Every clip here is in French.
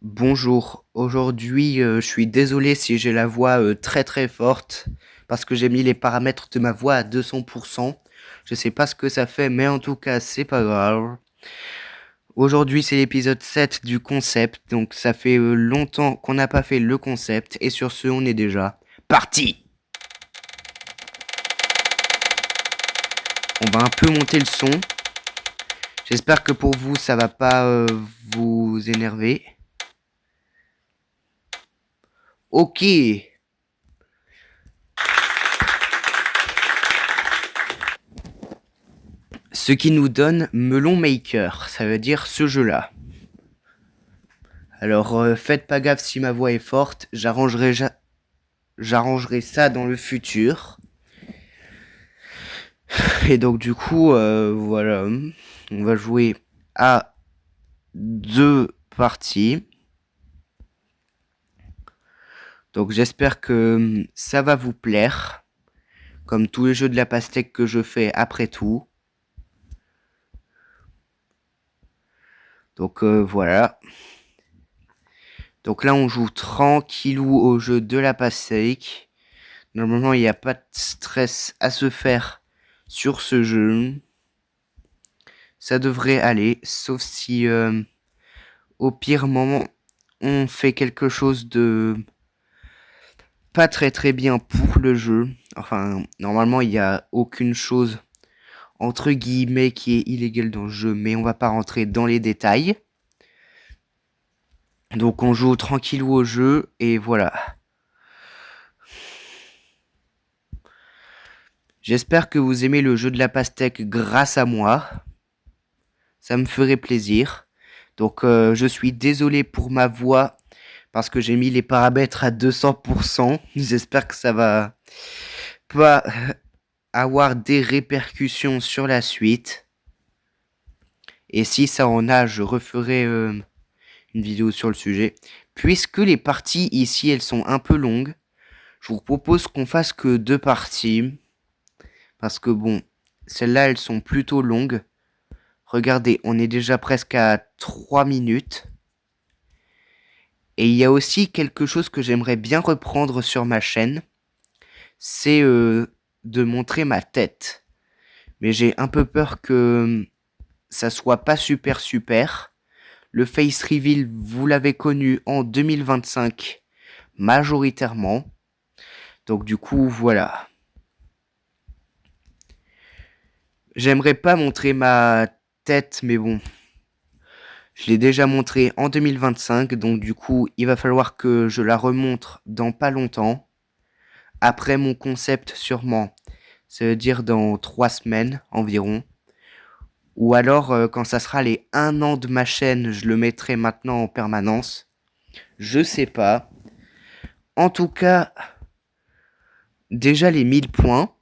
Bonjour, aujourd'hui je suis désolé si j'ai la voix très très forte parce que j'ai mis les paramètres de ma voix à 200%. Je sais pas ce que ça fait mais en tout cas c'est pas grave. Aujourd'hui c'est l'épisode 7 du concept, donc ça fait longtemps qu'on n'a pas fait le concept et sur ce on est déjà parti. On va un peu monter le son. J'espère que pour vous ça va pas vous énerver. Ok. Ce qui nous donne Melon Maker, ça veut dire ce jeu-là. Alors faites pas gaffe si ma voix est forte, j'arrangerai ça dans le futur. Et donc du coup, voilà, on va jouer à 2 parties. Donc j'espère que ça va vous plaire, comme tous les jeux de la pastèque que je fais après tout. Donc voilà. Donc là on joue tranquillou au jeu de la pastèque. Normalement il n'y a pas de stress à se faire sur ce jeu. Ça devrait aller, sauf si au pire moment on fait quelque chose de pas très très bien pour le jeu. Enfin, normalement il n'y a aucune chose entre guillemets qui est illégale dans le jeu, mais on va pas rentrer dans les détails. Donc on joue tranquillou au jeu et voilà. J'espère que vous aimez le jeu de la pastèque grâce à moi. Ça me ferait plaisir. Donc je suis désolé pour ma voix parce que j'ai mis les paramètres à 200%. J'espère que ça va pas avoir des répercussions sur la suite. Et si ça en a, je referai une vidéo sur le sujet. Puisque les parties ici, elles sont un peu longues, je vous propose qu'on fasse que 2 parties. Parce que bon, celles-là, elles sont plutôt longues. Regardez, on est déjà presque à 3 minutes. Et il y a aussi quelque chose que j'aimerais bien reprendre sur ma chaîne. C'est de montrer ma tête. Mais j'ai un peu peur que ça soit pas super. Le face reveal, vous l'avez connu en 2025 majoritairement. Donc du coup, voilà. J'aimerais pas montrer ma tête, mais bon. Je l'ai déjà montré en 2025, donc du coup, il va falloir que je la remontre dans pas longtemps. Après mon concept, sûrement. Ça veut dire dans 3 semaines environ. Ou alors, quand ça sera les 1 an de ma chaîne, je le mettrai maintenant en permanence. Je sais pas. En tout cas, déjà les 1000 points.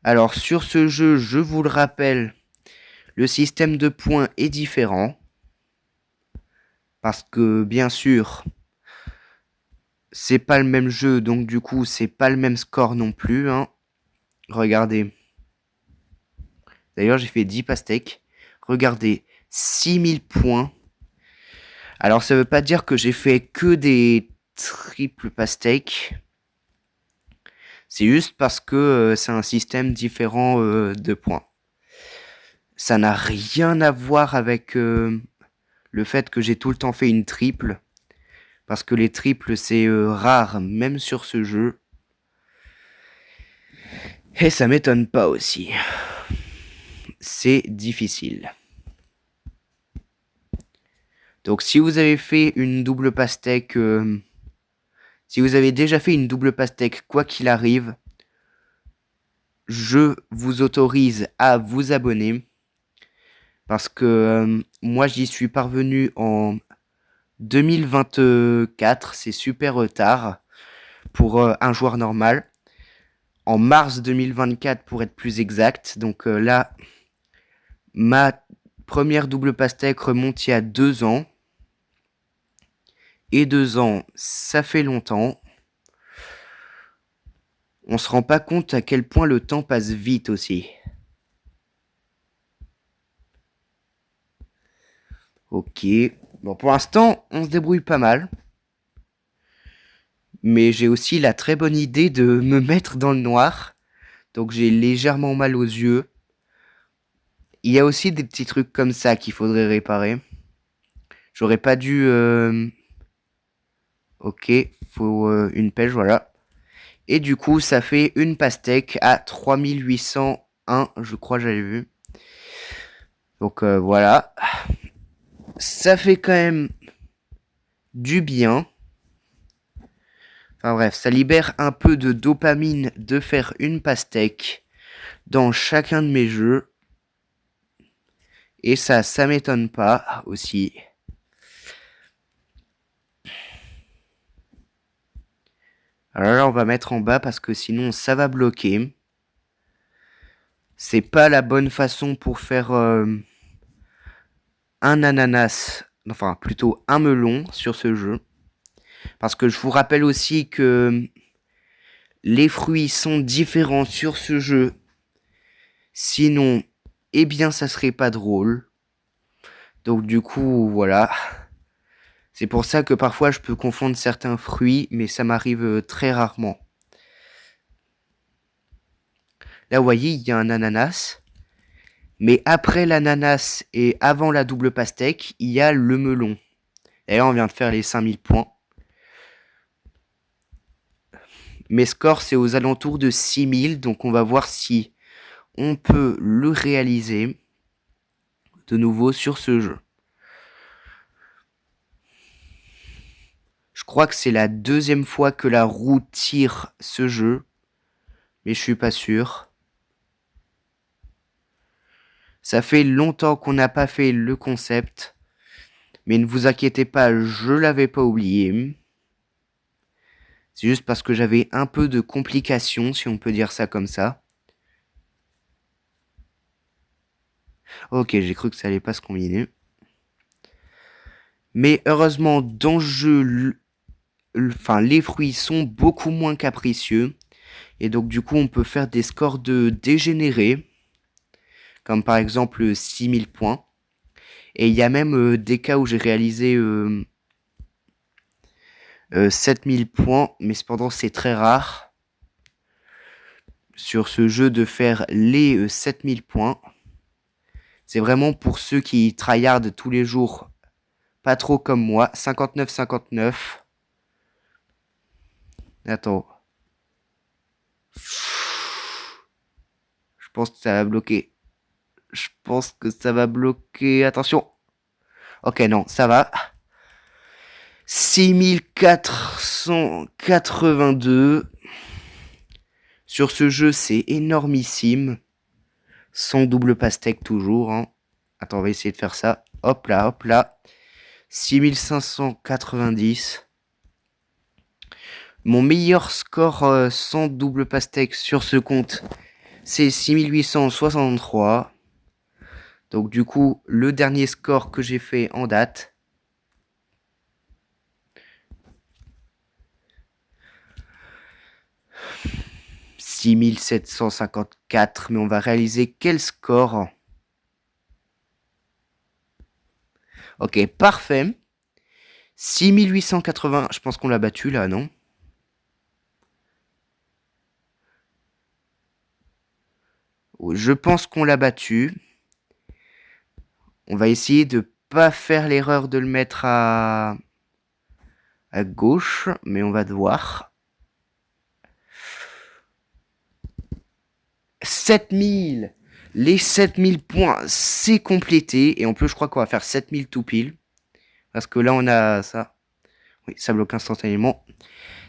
Alors sur ce jeu, je vous le rappelle, le système de points est différent. Parce que bien sûr, c'est pas le même jeu, donc du coup, c'est pas le même score non plus. Hein. Regardez. D'ailleurs, j'ai fait 10 pastèques. Regardez, 6000 points. Alors ça veut pas dire que j'ai fait que des triples pastèques. C'est juste parce que c'est un système différent de points. Ça n'a rien à voir avec le fait que j'ai tout le temps fait une triple. Parce que les triples, c'est rare, même sur ce jeu. Et ça m'étonne pas aussi. C'est difficile. Donc si vous avez fait une double pastèque... si vous avez déjà fait une double pastèque, quoi qu'il arrive, je vous autorise à vous abonner. Parce que moi, j'y suis parvenu en 2024. C'est super tard pour un joueur normal. En mars 2024, pour être plus exact. Donc là, ma première double pastèque remonte il y a 2 ans. Et 2 ans, ça fait longtemps. On se rend pas compte à quel point le temps passe vite aussi. Ok. Bon, pour l'instant, on se débrouille pas mal. Mais j'ai aussi la très bonne idée de me mettre dans le noir. Donc j'ai légèrement mal aux yeux. Il y a aussi des petits trucs comme ça qu'il faudrait réparer. J'aurais pas dû... Ok, faut une pêche, voilà. Et du coup, ça fait une pastèque à 3801, je crois j'avais vu. Donc voilà. Ça fait quand même du bien. Enfin bref, ça libère un peu de dopamine de faire une pastèque dans chacun de mes jeux. Et ça m'étonne pas aussi. Alors là, on va mettre en bas parce que sinon ça va bloquer. C'est pas la bonne façon pour faire un ananas, enfin plutôt un melon sur ce jeu. Parce que je vous rappelle aussi que les fruits sont différents sur ce jeu. Sinon, eh bien ça serait pas drôle. Donc du coup, voilà. C'est pour ça que parfois je peux confondre certains fruits, mais ça m'arrive très rarement. Là, vous voyez, il y a un ananas. Mais après l'ananas et avant la double pastèque, il y a le melon. D'ailleurs, on vient de faire les 5000 points. Mes scores, c'est aux alentours de 6000. Donc, on va voir si on peut le réaliser de nouveau sur ce jeu. Je crois que c'est la deuxième fois que la roue tire ce jeu. Mais je suis pas sûr. Ça fait longtemps qu'on n'a pas fait le concept. Mais ne vous inquiétez pas, je l'avais pas oublié. C'est juste parce que j'avais un peu de complications, si on peut dire ça comme ça. Ok, j'ai cru que ça allait pas se combiner. Mais heureusement, dans le jeu, les fruits sont beaucoup moins capricieux. Et donc du coup, on peut faire des scores de dégénérés. Comme par exemple 6000 points. Et il y a même des cas où j'ai réalisé 7000 points. Mais cependant, c'est très rare sur ce jeu de faire les 7000 points. C'est vraiment pour ceux qui tryhardent tous les jours. Pas trop comme moi. 59-59. Attends. Je pense que ça va bloquer. Je pense que ça va bloquer. Attention. Ok, non, ça va. 6482. Sur ce jeu, c'est énormissime. Sans double pastèque toujours. Hein. Attends, on va essayer de faire ça. Hop là, hop là. 6590. Mon meilleur score sans double pastèque sur ce compte, c'est 6863. Donc du coup, le dernier score que j'ai fait en date. « 6754, mais on va réaliser quel score? Ok, parfait. 6880, je pense qu'on l'a battu là, non? Je pense qu'on l'a battu. On va essayer de pas faire l'erreur de le mettre à gauche, mais on va devoir. 7000. Les 7000 points, c'est complété. Et en plus, je crois qu'on va faire 7000 tout pile. Parce que là, on a ça. Oui, ça bloque instantanément.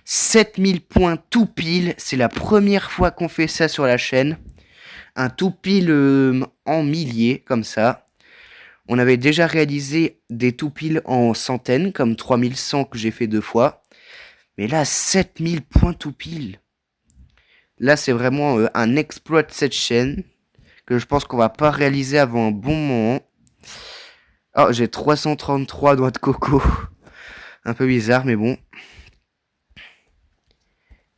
7000 points tout pile. C'est la première fois qu'on fait ça sur la chaîne. Un tout pile en milliers, comme ça. On avait déjà réalisé des tout piles en centaines, comme 3100 que j'ai fait 2 fois. Mais là, 7000 points tout pile. Là, c'est vraiment un exploit de cette chaîne que je pense qu'on va pas réaliser avant un bon moment. Oh, j'ai 333 doigts de coco. Un peu bizarre, mais bon.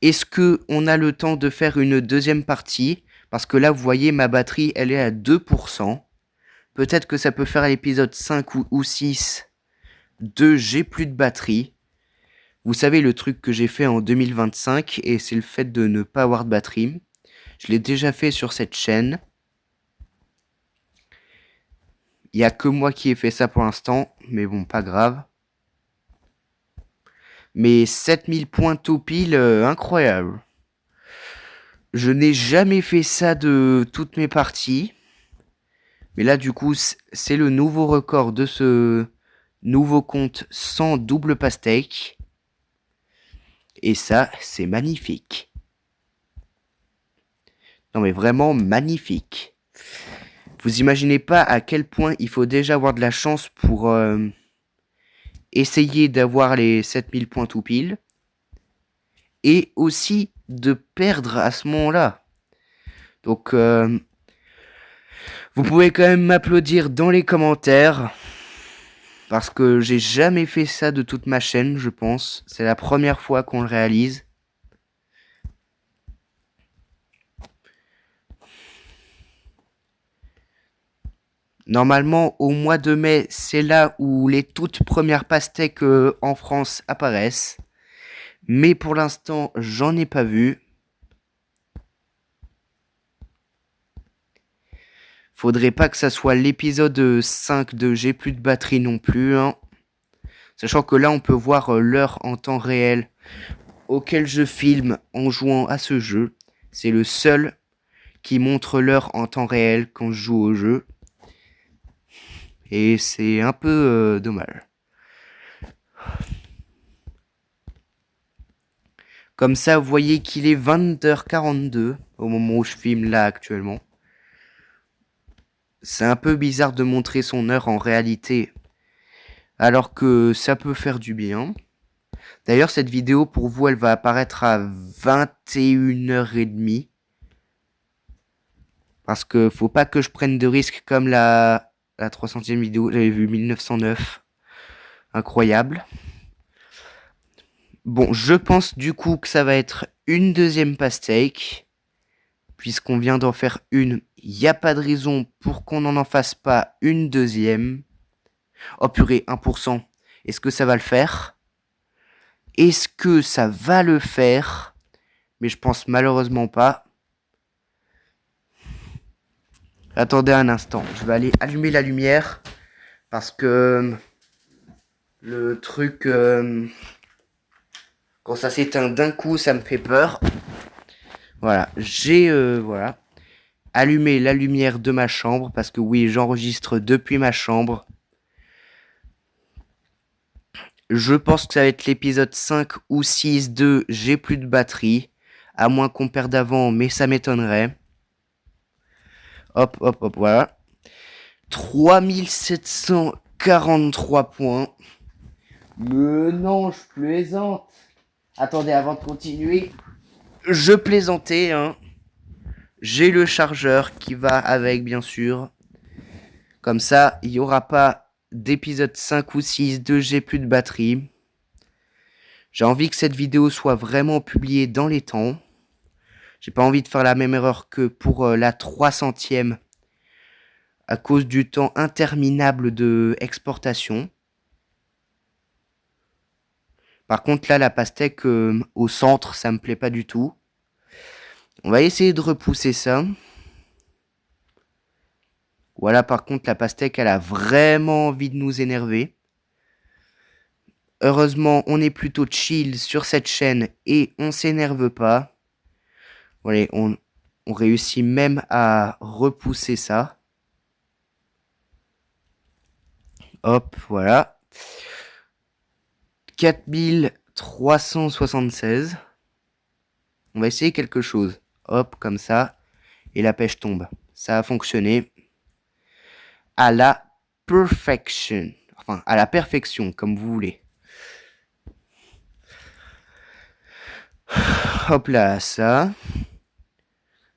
Est-ce que on a le temps de faire une deuxième partie? Parce que là, vous voyez, ma batterie, elle est à 2%. Peut-être que ça peut faire à l'épisode 5 ou 6 de j'ai plus de batterie. Vous savez le truc que j'ai fait en 2025 et c'est le fait de ne pas avoir de batterie. Je l'ai déjà fait sur cette chaîne. Il n'y a que moi qui ai fait ça pour l'instant, mais bon, pas grave. Mais 7000 points tout pile, incroyable. Je n'ai jamais fait ça de toutes mes parties. Mais là, du coup, c'est le nouveau record de ce nouveau compte sans double pastèque. Et ça, c'est magnifique. Non mais vraiment magnifique. Vous imaginez pas à quel point il faut déjà avoir de la chance pour essayer d'avoir les 7000 points tout pile. Et aussi de perdre à ce moment-là. Donc, vous pouvez quand même m'applaudir dans les commentaires. Parce que j'ai jamais fait ça de toute ma chaîne, je pense. C'est la première fois qu'on le réalise. Normalement, au mois de mai, c'est là où les toutes premières pastèques en France apparaissent. Mais pour l'instant, j'en ai pas vu. Faudrait pas que ça soit l'épisode 5 de J'ai plus de batterie non plus. Hein. Sachant que là, on peut voir l'heure en temps réel auquel je filme en jouant à ce jeu. C'est le seul qui montre l'heure en temps réel quand je joue au jeu. Et c'est un peu dommage. Comme ça, vous voyez qu'il est 20h42 au moment où je filme là actuellement. C'est un peu bizarre de montrer son heure en réalité, alors que ça peut faire du bien. D'ailleurs, cette vidéo, pour vous, elle va apparaître à 21h30. Parce que faut pas que je prenne de risques comme la 300e vidéo. J'avais vu 1909. Incroyable. Bon, je pense du coup que ça va être une deuxième pastèque. Puisqu'on vient d'en faire une, il n'y a pas de raison pour qu'on n'en fasse pas une deuxième. Oh purée, 1%. Est-ce que ça va le faire? Est-ce que ça va le faire? Mais je pense malheureusement pas. Attendez un instant, je vais aller allumer la lumière. Parce que le truc... quand ça s'éteint d'un coup, ça me fait peur. Voilà, j'ai allumé la lumière de ma chambre. Parce que oui, j'enregistre depuis ma chambre. Je pense que ça va être l'épisode 5 ou 6 de J'ai plus de batterie. À moins qu'on perde avant, mais ça m'étonnerait. Hop, hop, hop, voilà. 3743 points. Mais non, je plaisante. Attendez, avant de continuer. Je plaisantais, hein. J'ai le chargeur qui va avec, bien sûr. Comme ça, il n'y aura pas d'épisode 5 ou 6 de J'ai plus de batterie. J'ai envie que cette vidéo soit vraiment publiée dans les temps. J'ai pas envie de faire la même erreur que pour la 300e à cause du temps interminable de exportation. Par contre, là, la pastèque au centre, ça me plaît pas du tout. On va essayer de repousser ça. Voilà, par contre, la pastèque, elle a vraiment envie de nous énerver. Heureusement, on est plutôt chill sur cette chaîne et on s'énerve pas. Voilà, on réussit même à repousser ça. Hop, voilà. 4376. On va essayer quelque chose. Hop, comme ça. Et la pêche tombe. Ça a fonctionné. À la perfection. Enfin, à la perfection, comme vous voulez. Hop là, ça.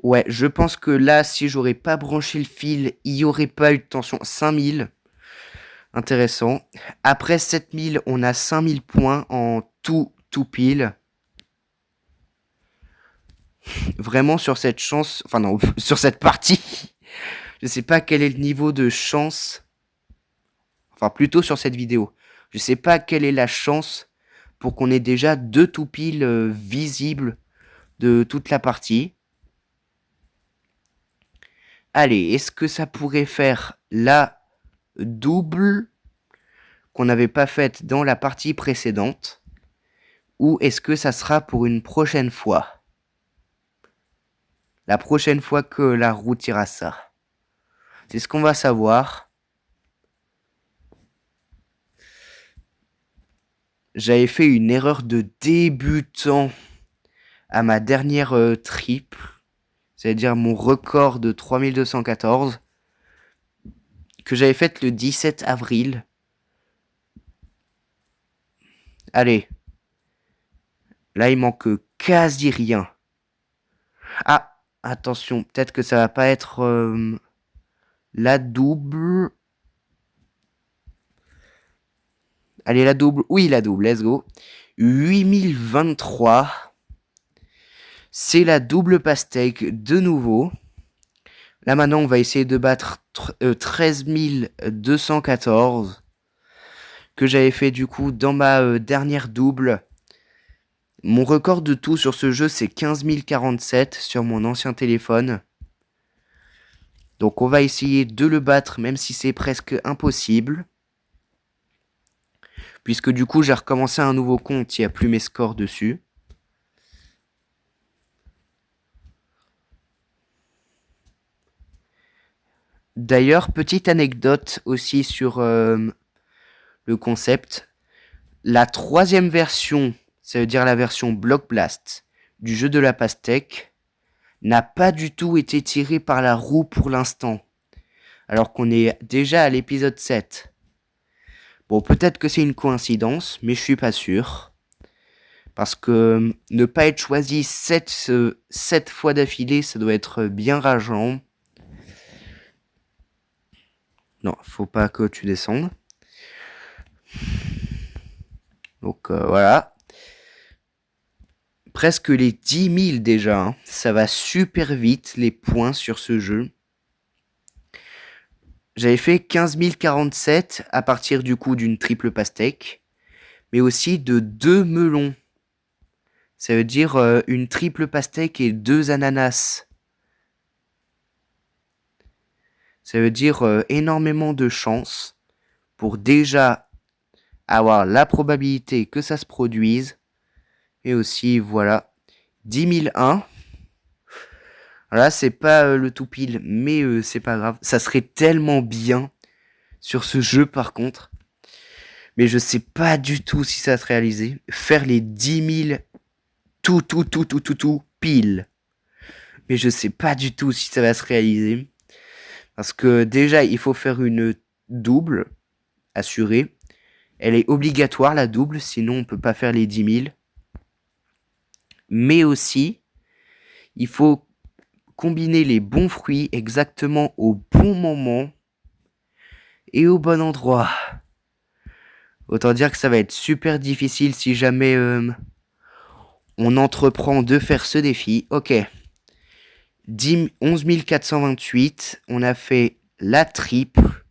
Ouais, je pense que là, si j'aurais pas branché le fil, il n'y aurait pas eu de tension. 5000. Intéressant. Après 7000, on a 5000 points en tout pile. Vraiment sur cette chance, enfin non, sur cette partie, je sais pas quel est le niveau de chance, enfin plutôt sur cette vidéo. Je sais pas quelle est la chance pour qu'on ait déjà 2 toupiles visibles de toute la partie. Allez, est-ce que ça pourrait faire la double qu'on n'avait pas faite dans la partie précédente? Ou est-ce que ça sera pour une prochaine fois? La prochaine fois que la roue ira ça. C'est ce qu'on va savoir. J'avais fait une erreur de débutant à ma dernière triple. C'est-à-dire mon record de 3214. Que j'avais fait le 17 avril. Allez. Là, il manque quasi rien. Ah, attention, peut-être que ça va pas être la double. Allez, la double. Oui, la double, let's go. 8023. C'est la double pastèque de nouveau. Là, maintenant, on va essayer de battre 13214. Que j'avais fait, du coup, dans ma dernière double. Mon record de tout sur ce jeu, c'est 15047 sur mon ancien téléphone. Donc on va essayer de le battre, même si c'est presque impossible. Puisque du coup, j'ai recommencé un nouveau compte, il n'y a plus mes scores dessus. D'ailleurs, petite anecdote aussi sur le concept. La 3e version, ça veut dire la version Block Blast du jeu de la pastèque, n'a pas du tout été tirée par la roue pour l'instant. Alors qu'on est déjà à l'épisode 7. Bon, peut-être que c'est une coïncidence, mais je suis pas sûr. Parce que ne pas être choisi 7 fois d'affilée, ça doit être bien rageant. Non, faut pas que tu descendes. Donc voilà. Presque les 10 000 déjà. Hein. Ça va super vite les points sur ce jeu. J'avais fait 15 047 à partir du coup d'une triple pastèque. Mais aussi de 2 melons. Ça veut dire une triple pastèque et 2 ananas. Ça veut dire énormément de chance pour déjà avoir la probabilité que ça se produise. Et aussi, voilà, 10 001. Là, c'est pas le tout pile, mais c'est pas grave. Ça serait tellement bien sur ce jeu, par contre. Mais je sais pas du tout si ça va se réaliser. Faire les 10 000 tout pile. Mais je sais pas du tout si ça va se réaliser. Parce que déjà, il faut faire une double assurée. Elle est obligatoire, la double, sinon on peut pas faire les 10 000. Mais aussi, il faut combiner les bons fruits exactement au bon moment et au bon endroit. Autant dire que ça va être super difficile si jamais on entreprend de faire ce défi. Ok. 11 428, on a fait la triple.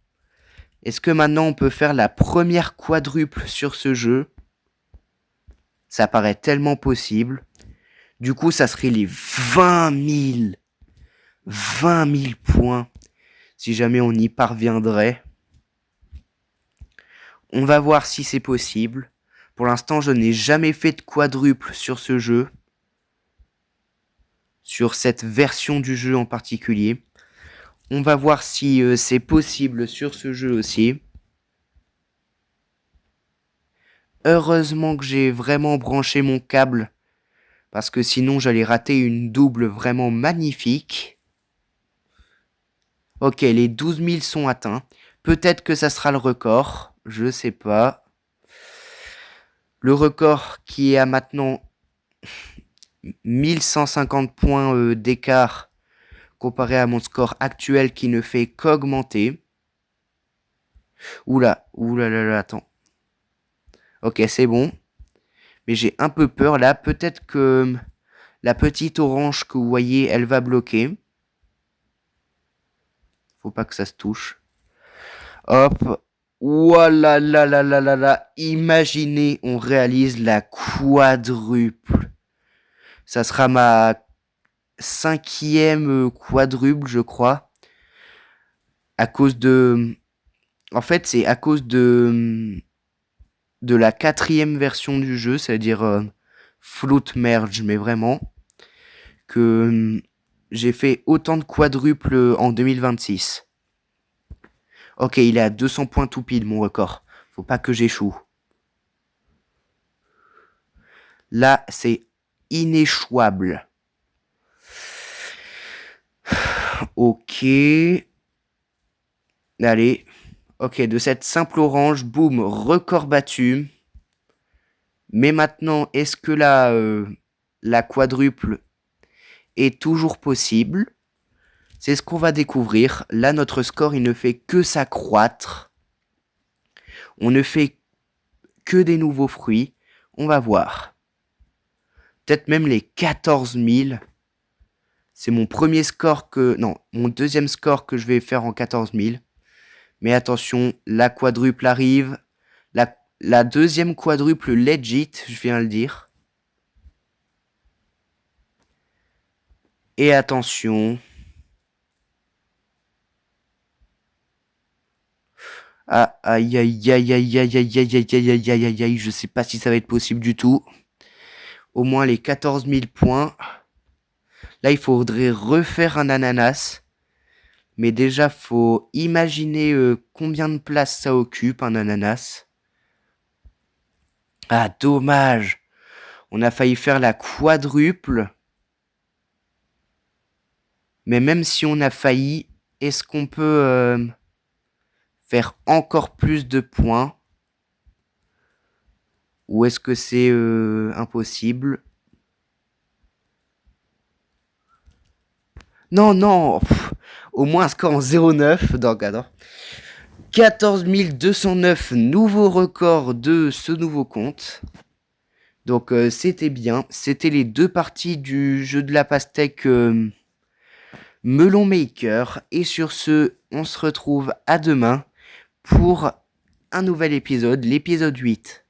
Est-ce que maintenant on peut faire la première quadruple sur ce jeu? Ça paraît tellement possible. Du coup, ça serait les 20 000 points si jamais on y parviendrait. On va voir si c'est possible. Pour l'instant, je n'ai jamais fait de quadruple sur ce jeu. Sur cette version du jeu en particulier. On va voir si c'est possible sur ce jeu aussi. Heureusement que j'ai vraiment branché mon câble. Parce que sinon, j'allais rater une double vraiment magnifique. Ok, les 12 000 sont atteints. Peut-être que ça sera le record. Je sais pas. Le record qui est à maintenant 1150 points d'écart comparé à mon score actuel qui ne fait qu'augmenter. Oula, attends. Ok, c'est bon. Mais j'ai un peu peur là. Peut-être que la petite orange que vous voyez, elle va bloquer. Faut pas que ça se touche. Hop. Ouah là là là là là là. Imaginez, on réalise la quadruple. Ça sera ma 5e quadruple, je crois. À cause de... En fait, c'est à cause de la 4e version du jeu, c'est-à-dire Float Merge, mais vraiment, que j'ai fait autant de quadruples en 2026. Ok, il est à 200 points tout pile, mon record. Faut pas que j'échoue. Là, c'est inéchouable. Ok. Allez. Ok, de cette simple orange, boum, record battu. Mais maintenant, est-ce que la quadruple est toujours possible? C'est ce qu'on va découvrir. Là, notre score, il ne fait que s'accroître. On ne fait que des nouveaux fruits. On va voir. Peut-être même les 14 000. C'est mon premier score que... Non, mon deuxième score que je vais faire en 14 000. Mais attention, la quadruple arrive. La deuxième quadruple legit, je viens de le dire. Et attention. Ah, aïe, aïe, aïe, aïe, aïe, aïe, aïe, aïe, aïe, aïe, aïe, aïe, aïe, je sais pas si ça va être possible du tout. Au moins les 14 000 points. Là, il faudrait refaire un ananas. Mais déjà, faut imaginer combien de place ça occupe, un ananas. Ah, dommage. On a failli faire la quadruple. Mais même si on a failli, est-ce qu'on peut faire encore plus de points? Ou est-ce que c'est impossible? Non, non. Au moins un score en 0,9. Donc, attends. 14 209 nouveaux records de ce nouveau compte. Donc, c'était bien. C'était les 2 parties du jeu de la pastèque Melon Maker. Et sur ce, on se retrouve à demain pour un nouvel épisode, l'épisode 8.